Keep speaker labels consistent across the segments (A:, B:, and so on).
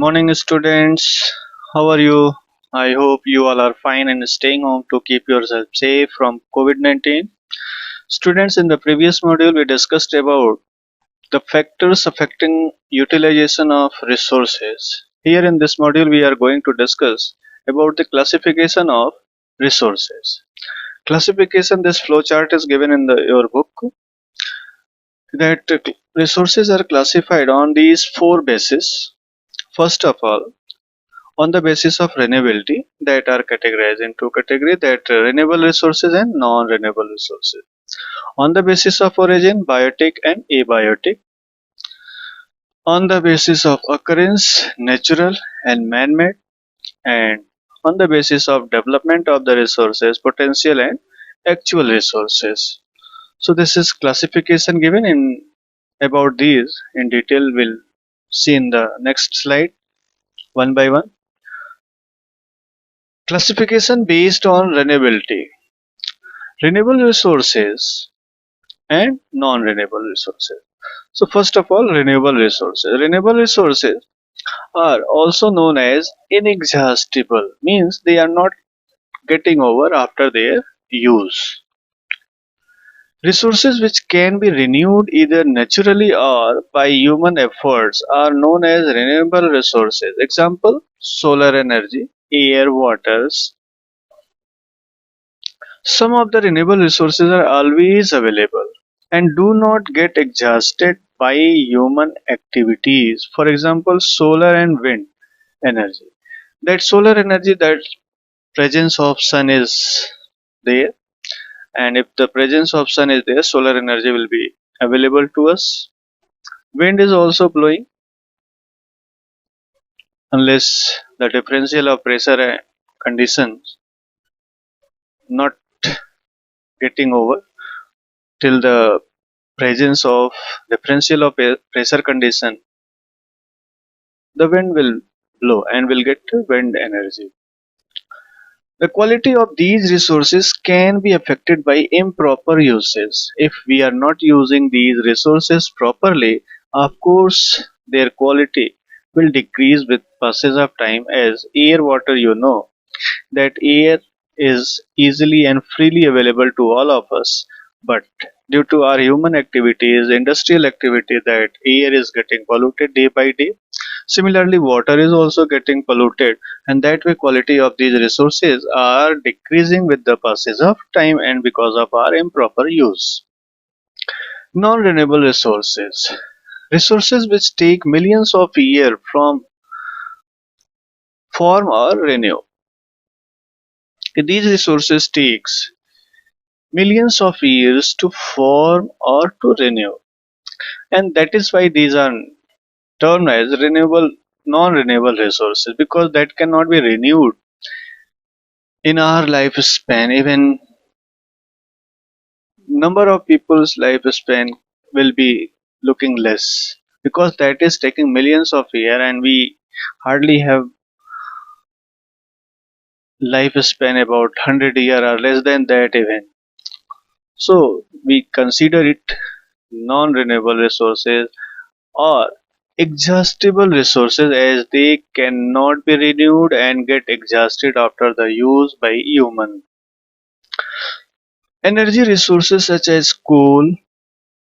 A: Morning, students. How are you? I hope you all are fine and staying home to keep yourself safe from COVID-19. Students, in the previous module, we discussed about the factors affecting utilization of resources. Here in this module, we are going to discuss about the classification of resources. Classification, this flowchart is given in your book that resources are classified on these four bases. First of all, on the basis of renewability that are categorized into category that renewable resources and non-renewable resources. On the basis of origin, biotic and abiotic. On the basis of occurrence, natural and man-made. And on the basis of development of the resources, potential and actual resources. So this is classification given in about these in detail. We'll see in the next slide one by one. Classification based on renewability. Renewable resources and non-renewable resources. So first of all, renewable resources. Renewable resources are also known as inexhaustible, means they are not getting over after their use. Resources which can be renewed either naturally or by human efforts are known as renewable resources. Example, solar energy, air, waters. Some of the renewable resources are always available and do not get exhausted by human activities. For example, solar and wind energy. That solar energy, that presence of sun is there, and if the presence of sun is there, solar energy will be available to us. Wind is also blowing unless the differential of pressure conditions not getting over till the presence of differential of pressure condition, the wind will blow and will get wind energy. The quality of these resources can be affected by improper uses. If we are not using these resources properly, of course their quality will decrease with passage of time. As air, water, you know that air is easily and freely available to all of us, but due to our human activities, industrial activity, that air is getting polluted day by day. Similarly, water is also getting polluted, and that way quality of these resources are decreasing with the passage of time and because of our improper use. Non-renewable resources. Resources which take millions of years from form or renew. These resources takes millions of years to form or to renew, and that is why these are termed as renewable non-renewable resources, because that cannot be renewed in our lifespan. Even number of people's lifespan will be looking less, because that is taking millions of years and we hardly have lifespan about 100 year or less than that even. So we consider it non-renewable resources or exhaustible resources, as they cannot be renewed and get exhausted after the use by human. Energy resources such as coal,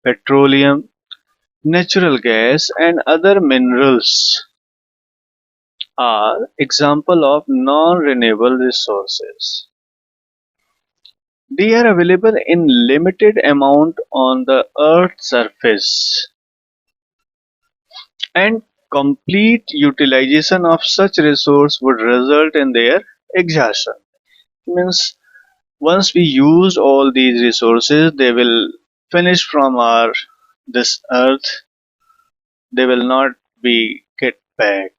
A: petroleum, natural gas and other minerals are example of non-renewable resources. They are available in limited amount on the earth's surface, and complete utilization of such resource would result in their exhaustion. Means once we use all these resources, they will finish from our this earth. They will not be get back.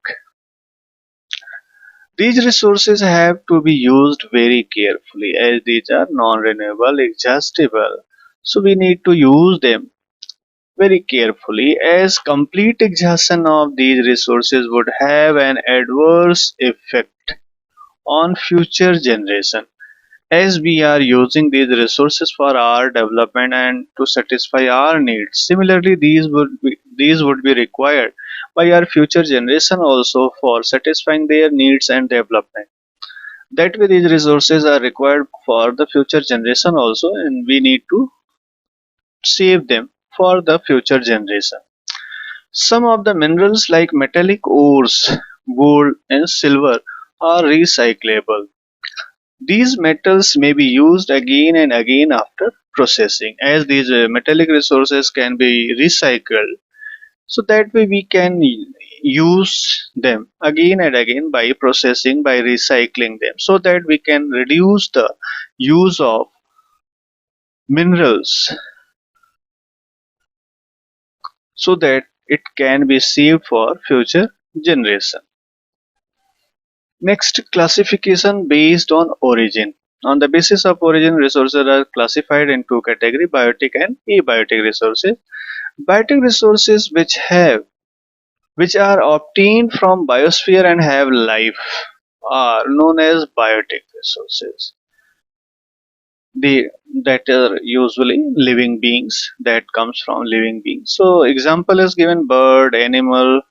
A: These resources have to be used very carefully, as these are non-renewable, exhaustible. So we need to use them very carefully, as complete exhaustion of these resources would have an adverse effect on future generation, as we are using these resources for our development and to satisfy our needs. Similarly, these would be required by our future generation also for satisfying their needs and development. That way these resources are required for the future generation also, and we need to save them for the future generation. Some of the minerals like metallic ores, gold and silver are recyclable. These metals may be used again and again after processing, as these metallic resources can be recycled, so that way we can use them again and again by processing, by recycling them, so that we can reduce the use of minerals, so that it can be saved for future generation. Next, classification based on origin. On the basis of origin, resources are classified in two categories: biotic and abiotic resources. Biotic resources which are obtained from biosphere and have life are known as biotic resources. They that are usually living beings, that comes from living beings. So example is given: bird, animal,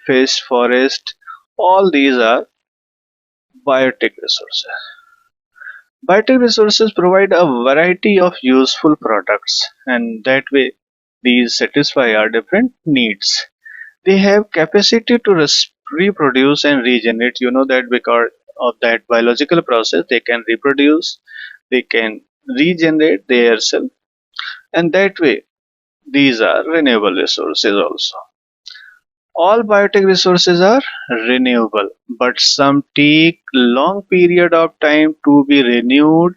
A: fish, forest. All these are biotic resources. Biotic resources provide a variety of useful products, and that way these satisfy our different needs. They have capacity to reproduce and regenerate. You know that because of that biological process, they can reproduce, they can regenerate themselves, and that way these are renewable resources also. All biotic resources are renewable, but some take long period of time to be renewed.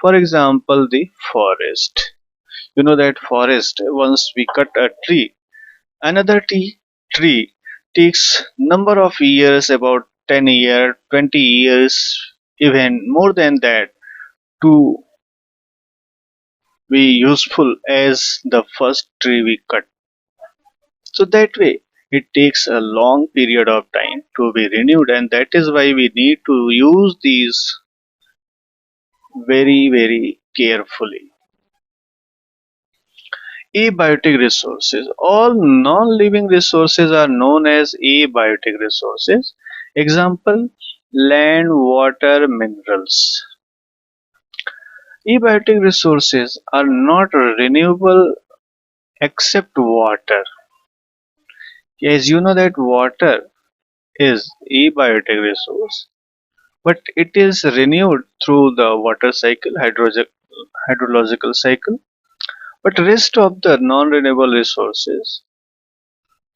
A: For example, the forest. You know that forest, once we cut a tree, another tree takes number of years, about 10 years, 20 years, even more than that, to be useful as the first tree we cut. So that way it takes a long period of time to be renewed, and that is why we need to use these very, very carefully. Abiotic resources. All non-living resources are known as abiotic resources. Example: land, water, minerals. Abiotic resources are not renewable except water. As you know that water is abiotic resource, but it is renewed through the water cycle, hydrological cycle. But rest of the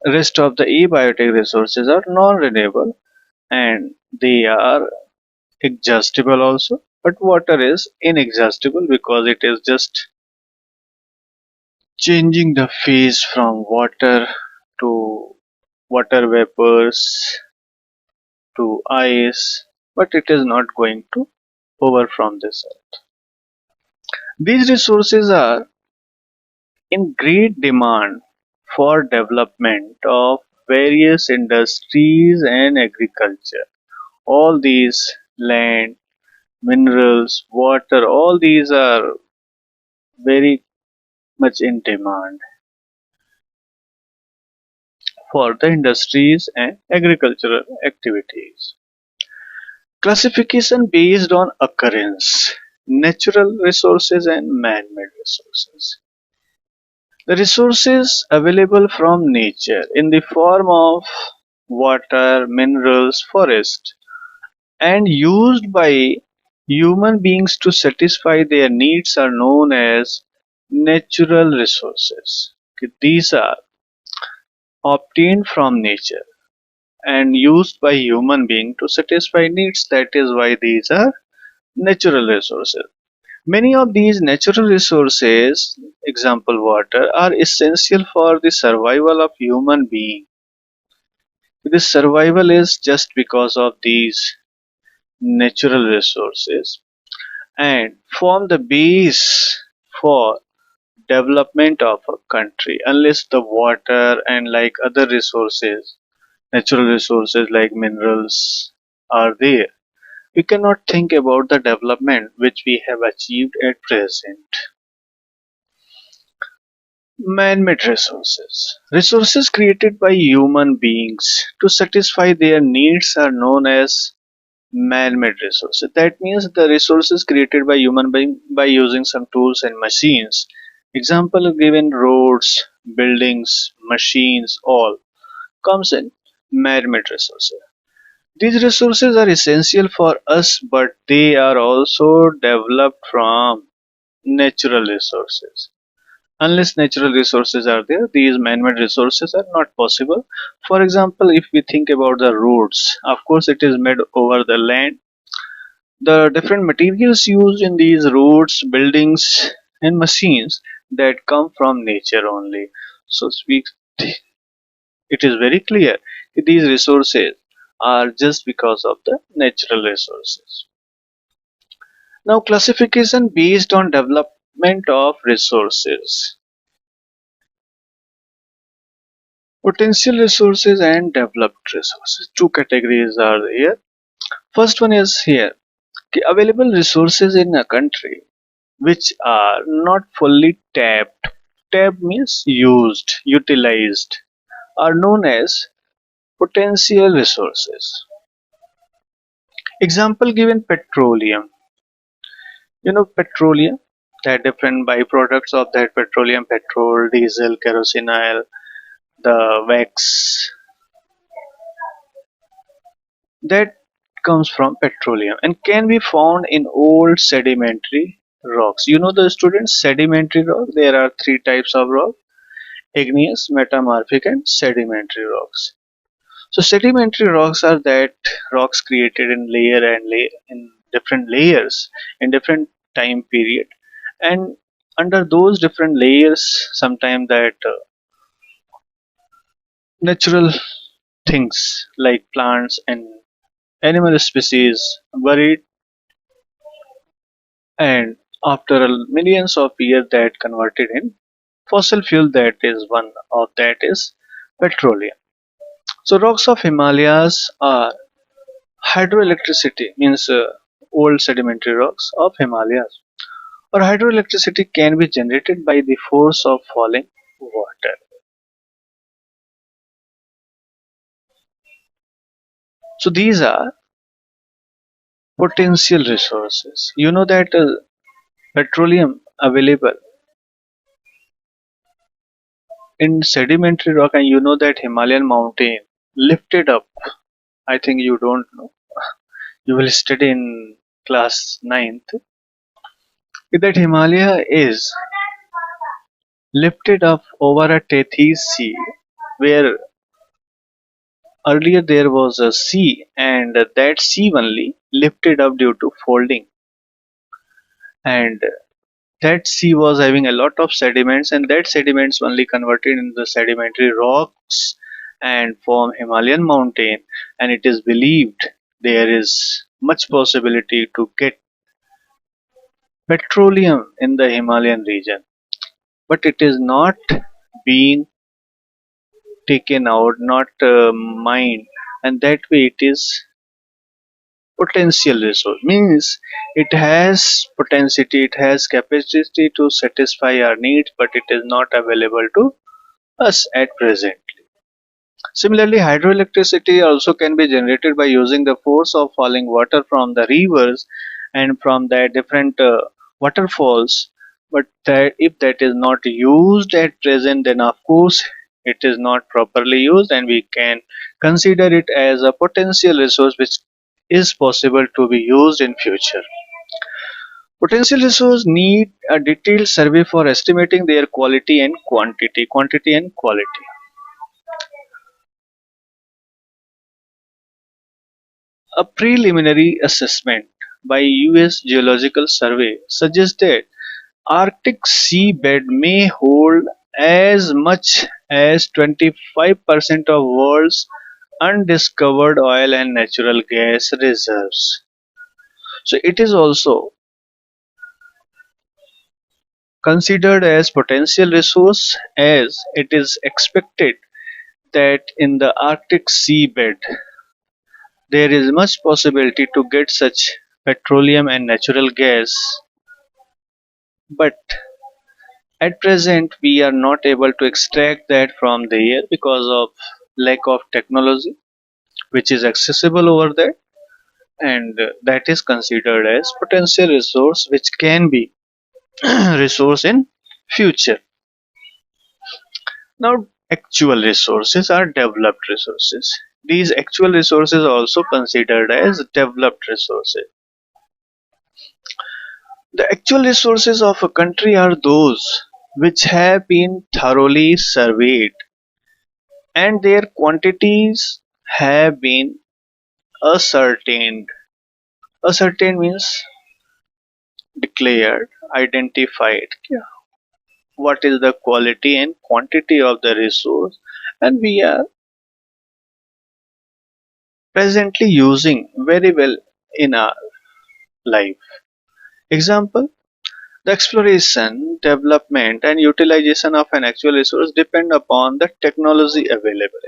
A: abiotic resources are non-renewable, and they are exhaustible also. But water is inexhaustible because it is just changing the phase from water to water vapors to ice, but it is not going to over from this earth. These resources are in great demand for development of various industries and agriculture. All these land, minerals, water, all these are very much in demand for the industries and agricultural activities. Classification based on occurrence: natural resources and man-made resources. The resources available from nature in the form of water, minerals, forest, and used by human beings to satisfy their needs are known as natural resources. Okay, these are obtained from nature and used by human being to satisfy needs. That is why these are natural resources. Many of these natural resources, example water, are essential for the survival of human being. This survival is just because of these natural resources and form the base for development of a country. Unless the water and like other resources, natural resources like minerals are there, we cannot think about the development which we have achieved at present. Man-made resources. Resources created by human beings to satisfy their needs are known as man-made resources. That means the resources created by human being by using some tools and machines. Example given roads, buildings, machines, all comes in man-made resources. These resources are essential for us, but they are also developed from natural resources. Unless natural resources are there, these man-made resources are not possible. For example, if we think about the roads, of course it is made over the land. The different materials used in these roads, buildings and machines that come from nature only. So it is very clear that these resources are just because of the natural resources. Now classification based on development of resources. Potential resources and developed resources. Two categories are here. First one is here. Available resources in a country which are not fully tapped. Tapped means used, utilized, are known as potential resources. Example given petroleum. You know petroleum, the different byproducts of that petroleum, petrol, diesel, kerosene oil, the wax, that comes from petroleum and can be found in old sedimentary rocks. You know the students, sedimentary rock, there are three types of rock: igneous, metamorphic and sedimentary rocks. So sedimentary rocks are that rocks created in layer and layer in different layers in different time period, and under those different layers sometimes that natural things like plants and animal species buried, and after millions of years that converted in fossil fuel. That is one of that is petroleum. So rocks of Himalayas are hydroelectricity means old sedimentary rocks of Himalayas, or hydroelectricity can be generated by the force of falling water. So these are potential resources. You know that petroleum available in sedimentary rock, and you know that Himalayan mountain lifted up. I think you don't know. You will study in class ninth that Himalaya is lifted up over a Tethys Sea, where earlier there was a sea, and that sea only lifted up due to folding, and that sea was having a lot of sediments, and that sediments only converted into the sedimentary rocks and form Himalayan mountain. And it is believed there is much possibility to get petroleum in the Himalayan region, but it is not being taken out, not mined, and that way it is potential resource. Means it has potentiality, it has capacity to satisfy our needs, but it is not available to us at present. Similarly, hydroelectricity also can be generated by using the force of falling water from the rivers and from the different waterfalls. But that, if that is not used at present, then of course it is not properly used, and we can consider it as a potential resource which is possible to be used in future. Potential resource need a detailed survey for estimating their quality and quantity. Quantity and quality. A preliminary assessment by US Geological Survey suggests that Arctic seabed may hold as much as 25% of world's undiscovered oil and natural gas reserves. So it is also considered as potential resource, as it is expected that in the Arctic seabed there is much possibility to get such petroleum and natural gas, but At present, we are not able to extract that from the air because of lack of technology which is accessible over there, and that is considered as potential resource which can be resource in future. Now, actual resources are developed resources. These actual resources are also considered as developed resources. The actual resources of a country are those which have been thoroughly surveyed and their quantities have been ascertained. Ascertained means declared, identified. Yeah. What is the quality and quantity of the resource, and we are presently using very well in our life. Example, the exploration, development and utilization of an actual resource depend upon the technology available.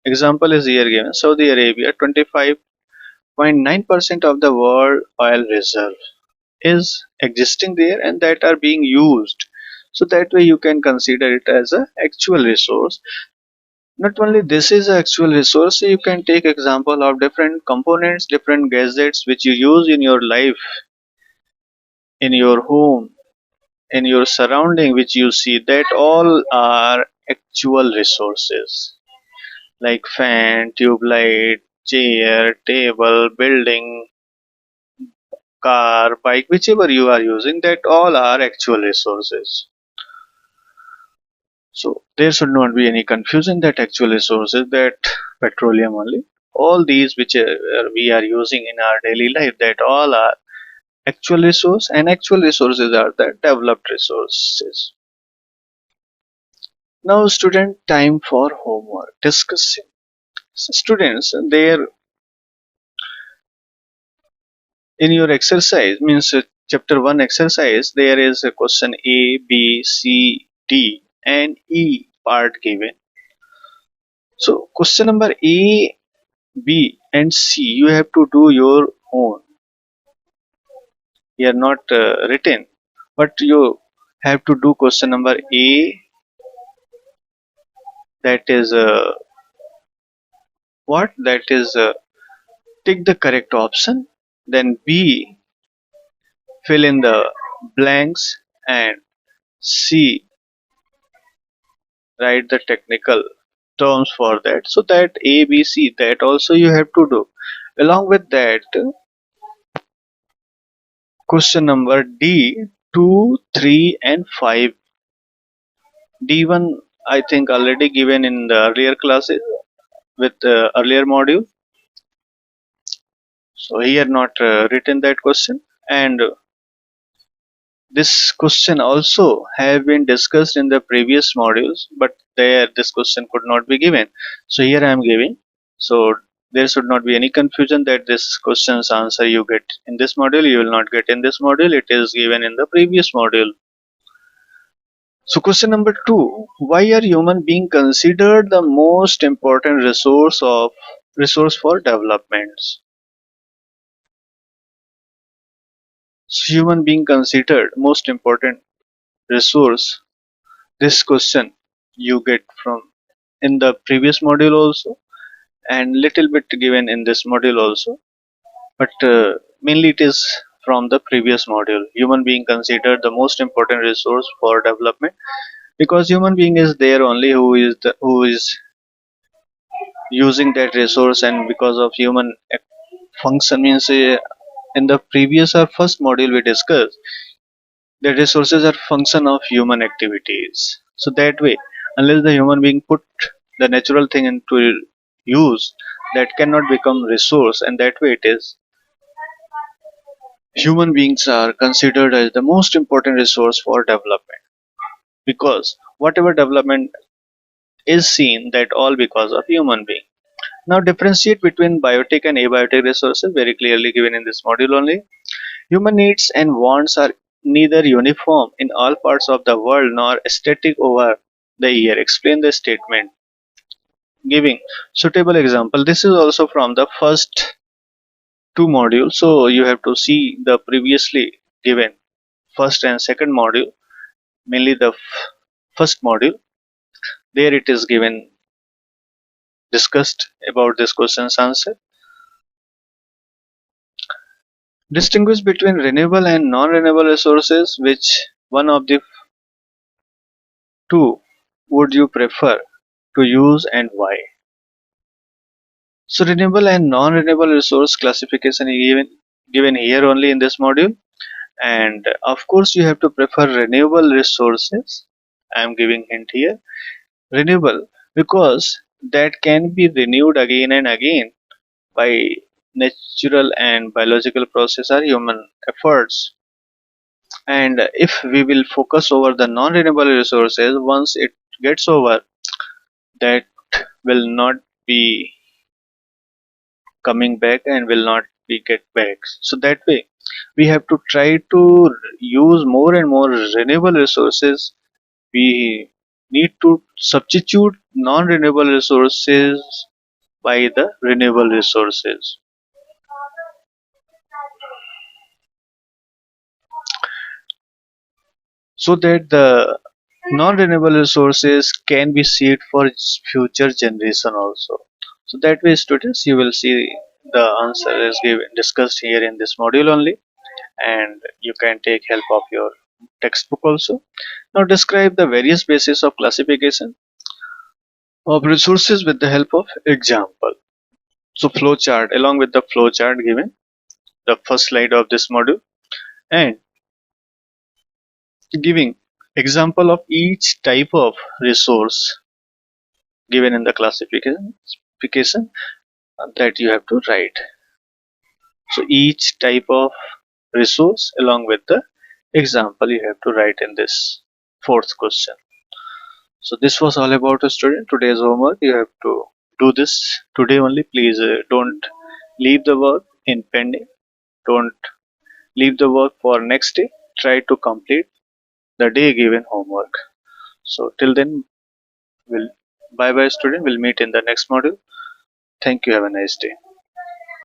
A: Example is here given. Saudi Arabia, 25.9% of the world oil reserve is existing there and that are being used. So that way you can consider it as a actual resource. Not only this is an actual resource, you can take example of different components, different gadgets which you use in your life, in your home, in your surrounding which you see, that all are actual resources like fan, tube light, chair, table, building, car, bike, whichever you are using, that all are actual resources. So there should not be any confusion that actual resources that petroleum only. All these which we are using in our daily life, that all are actual resource, and actual resources are the developed resources. Now student, time for homework discussion. Students, there in your exercise means chapter 1 exercise, there is a question A, B, C, D and E part given. So question number A, B and C you have to do your own. Here not written, but you have to do question number A, that is what that is tick the correct option, then B, fill in the blanks, and C, write the technical terms for that. So that A, B, C, that also you have to do. Along with that, question number D, 2, 3 and 5. D1 I think already given in the earlier classes with earlier module. So here not written that question, and this question also have been discussed in the previous modules, but there this question could not be given. So here I am giving. So there should not be any confusion that this question's answer you get in this module, you will not get in this module. It is given in the previous module. So question number 2, why are human being considered the most important resource for developments? So human being considered most important resource. This question you get from in the previous module also, and little bit given in this module also, but mainly it is from the previous module. Human being considered the most important resource for development because human being is there only who is using that resource, and because of human function means in the previous or first module we discussed the resources are function of human activities. So that way, unless the human being put the natural thing into use, that cannot become resource, and that way it is. Human beings are considered as the most important resource for development because whatever development is seen, that all because of human being. Now differentiate between biotic and abiotic resources very clearly given in this module only. Human needs and wants are neither uniform in all parts of the world nor static over the year. Explain the statement. Giving suitable example. This is also from the first two modules, so you have to see the previously given first and second module mainly the first module. There it is given discussed about this question's answer. Distinguish between renewable and non-renewable resources. Which one of the two would you prefer to use and why? So renewable and non-renewable resource classification is given here only in this module, and of course you have to prefer renewable resources. I am giving hint here. Renewable because that can be renewed again and again by natural and biological process or human efforts. And if we will focus over the non-renewable resources, once it gets over, that will not be coming back and will not be get back. So that way we have to try to use more and more renewable resources. We need to substitute non-renewable resources by the renewable resources, so that the non-renewable resources can be saved for future generation also. So that way students, you will see the answer is given discussed here in this module only, and you can take help of your textbook also. Now describe the various bases of classification of resources with the help of example. So flow chart, along with the flow chart given the first slide of this module, and giving example of each type of resource given in the classification that you have to write. So each type of resource along with the example you have to write in this fourth question. So this was all about a student. Today's homework, you have to do this today only. Please don't leave the work in pending. Don't leave the work for next day. Try to complete the day given homework. So till then, we'll bye bye student. We'll meet in the next module. Thank you. Have a nice day.